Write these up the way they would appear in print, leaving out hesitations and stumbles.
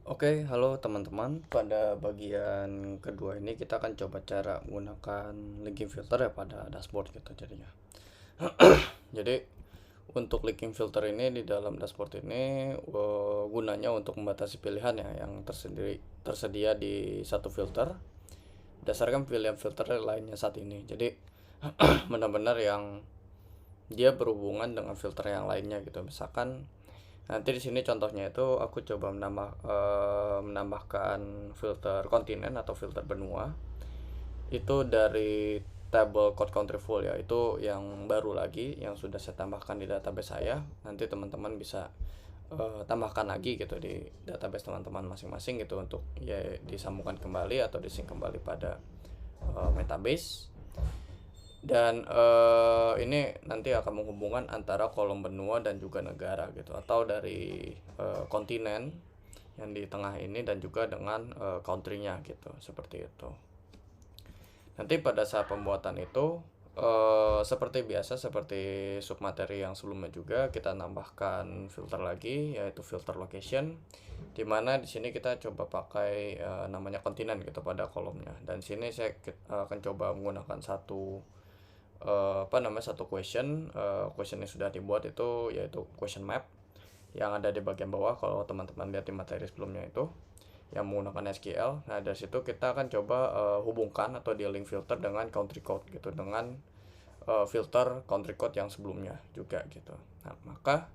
Oke, halo teman-teman. Pada bagian kedua ini kita akan coba cara menggunakan linking filter ya pada dashboard gitu jadinya. Jadi untuk linking filter ini di dalam dashboard ini gunanya untuk membatasi pilihan ya yang tersedia di satu filter berdasarkan pilihan filter lainnya saat ini. Jadi benar-benar yang dia berhubungan dengan filter yang lainnya gitu. Misalkan nanti di sini contohnya itu aku coba menambahkan filter kontinen atau filter benua itu dari table code country full ya, itu yang baru lagi yang sudah saya tambahkan di database saya. Nanti teman-teman bisa tambahkan lagi gitu di database teman-teman masing-masing gitu untuk ya disambungkan kembali atau disync kembali pada metabase. Dan ini nanti akan menghubungkan antara kolom benua dan juga negara gitu, atau dari kontinen yang di tengah ini dan juga dengan country-nya gitu, seperti itu. Nanti pada saat pembuatan itu seperti biasa, seperti submateri yang sebelumnya juga kita nambahkan filter lagi, yaitu filter location, dimana di sini kita coba pakai namanya kontinen gitu pada kolomnya. Dan sini saya akan coba menggunakan satu question yang sudah dibuat, itu yaitu question map yang ada di bagian bawah. Kalau teman-teman lihat di materi sebelumnya itu yang menggunakan SQL. Nah, dari situ kita akan coba hubungkan atau di link filter dengan country code gitu, dengan filter country code yang sebelumnya juga gitu. Nah, maka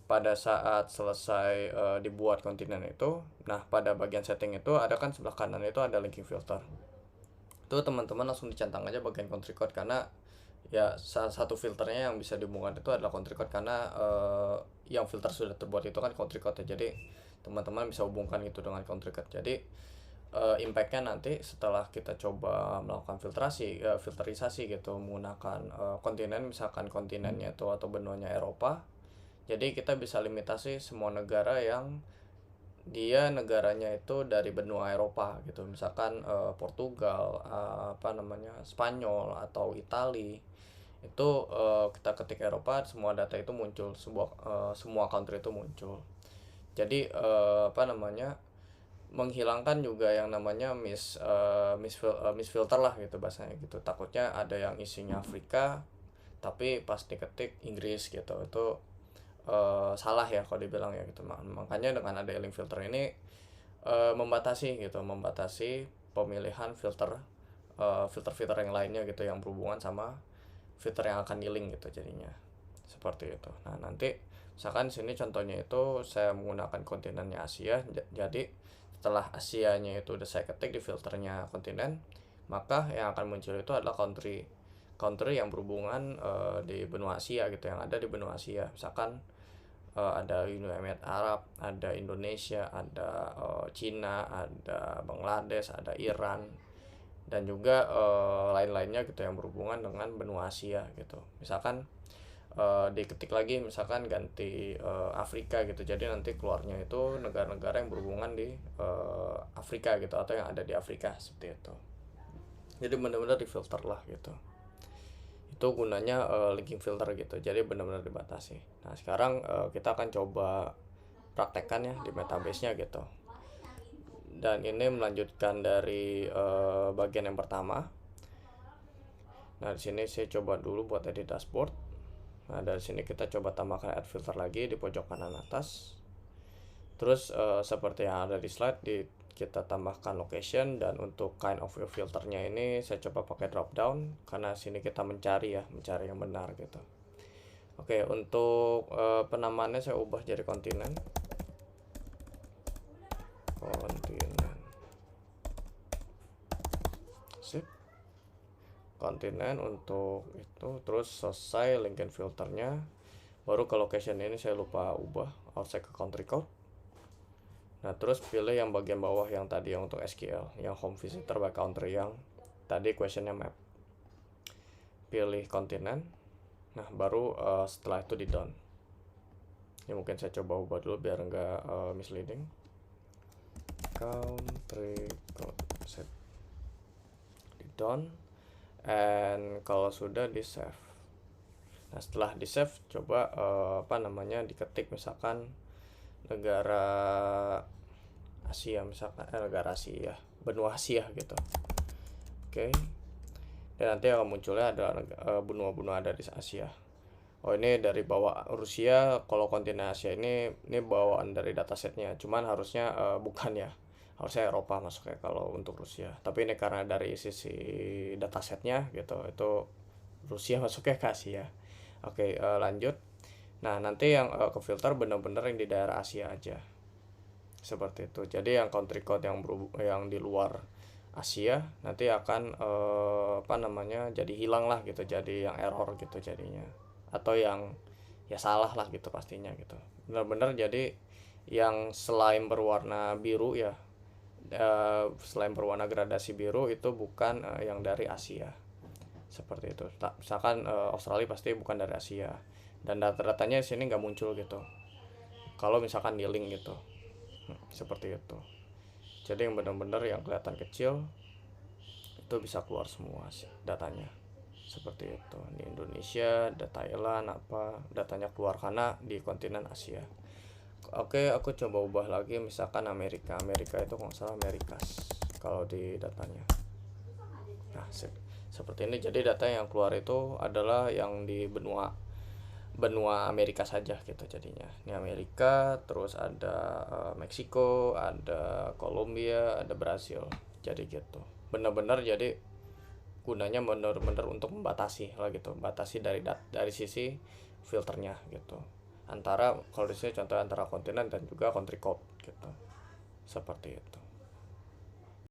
pada saat selesai dibuat kontinen itu, nah pada bagian setting itu ada kan sebelah kanan itu ada linking filter. Itu teman-teman langsung dicentang aja bagian country code, karena ya salah satu filternya yang bisa dihubungkan itu adalah country code, karena yang filter sudah terbuat itu kan country code ya. Jadi teman-teman bisa hubungkan itu dengan country code. Jadi impactnya nanti setelah kita coba melakukan filterisasi gitu menggunakan kontinen, misalkan kontinennya itu atau benuanya Eropa, jadi kita bisa limitasi semua negara yang dia negaranya itu dari benua Eropa gitu, misalkan Portugal, Spanyol atau Itali. Itu kita ketik Eropa, semua data itu muncul, semua country itu muncul. Jadi menghilangkan juga yang namanya misfilter lah gitu bahasanya gitu. Takutnya ada yang isinya Afrika tapi pas diketik Inggris gitu, itu salah ya kalau dibilang ya gitu. Makanya dengan ada link filter ini membatasi pemilihan filter yang lainnya gitu yang berhubungan sama filter yang akan di link gitu jadinya, seperti itu. Nah, nanti misalkan sini contohnya itu saya menggunakan kontinennya Asia. Jadi setelah Asianya itu udah saya ketik di filternya kontinen, maka yang akan muncul itu adalah country yang berhubungan di benua Asia gitu, yang ada di benua Asia. Misalkan ada Uni Emirat Arab, ada Indonesia, ada Cina, ada Bangladesh, ada Iran, dan juga lain-lainnya gitu yang berhubungan dengan benua Asia gitu. Misalkan diketik lagi, misalkan ganti Afrika gitu, jadi nanti keluarnya itu negara-negara yang berhubungan di Afrika gitu, atau yang ada di Afrika, seperti itu. Jadi benar-benar difilter lah gitu. Itu gunanya linking filter gitu, jadi benar-benar dibatasi. Nah, sekarang kita akan coba praktekkan ya di metabase nya gitu. Dan ini melanjutkan dari bagian yang pertama. Nah, di sini saya coba dulu buat edit dashboard. Nah, dari sini kita coba tambahkan add filter lagi di pojok kanan atas. Terus seperti yang ada di slide, kita tambahkan location, dan untuk kind of view filternya ini saya coba pakai drop down, karena sini kita mencari yang benar gitu. Oke, untuk penamaannya saya ubah jadi kontinen. Sip. Kontinen untuk itu, terus selesai linking filternya, baru ke location ini saya lupa ubah outside ke country code. Nah, terus pilih yang bagian bawah yang tadi yang untuk SQL, yang home visitor by country, yang tadi questionnya map. Pilih kontinen. Nah, baru setelah itu di done. Ini mungkin saya coba ubah dulu biar enggak misleading. Country code set di done, and kalau sudah di save. Nah, setelah di save coba diketik misalkan negara Asia misalkan, negara Asia, benua Asia gitu. Oke. Dan nanti akan munculnya adalah benua-benua ada di Asia. Oh, ini dari bawah Rusia. Kalau kontinen Asia ini bawaan dari datasetnya, cuman harusnya bukan ya, harusnya Eropa masuknya kalau untuk Rusia. Tapi ini karena dari sisi datasetnya gitu, itu Rusia masuknya ke Asia. Oke, lanjut. Nah, nanti yang ke filter bener-bener yang di daerah Asia aja, seperti itu. Jadi yang country code yang di luar Asia nanti akan apa namanya, jadi hilang lah gitu, jadi yang error gitu jadinya, atau yang ya salah lah gitu pastinya gitu. Benar-benar jadi yang selain berwarna biru ya, selain berwarna gradasi biru itu bukan yang dari Asia, seperti itu. Misalkan Australia pasti bukan dari Asia, dan data-datanya di sini nggak muncul gitu kalau misalkan di link gitu. Seperti itu. Jadi yang benar-benar yang kelihatan kecil itu bisa keluar semua datanya, seperti itu. Di Indonesia, ada Thailand, apa datanya keluar karena di kontinen Asia. Oke, aku coba ubah lagi, misalkan Amerika itu kalau salah Amerikas kalau di datanya. Nah, seperti ini. Jadi data yang keluar itu adalah yang di benua Amerika saja gitu jadinya. Ini Amerika, terus ada Meksiko, ada Kolombia, ada Brasil. Jadi gitu. Benar-benar jadi gunanya benar-benar untuk membatasi lah gitu, batasi dari sisi filternya gitu. Antara kalau di sini contoh antara kontinen dan juga country code gitu. Seperti itu.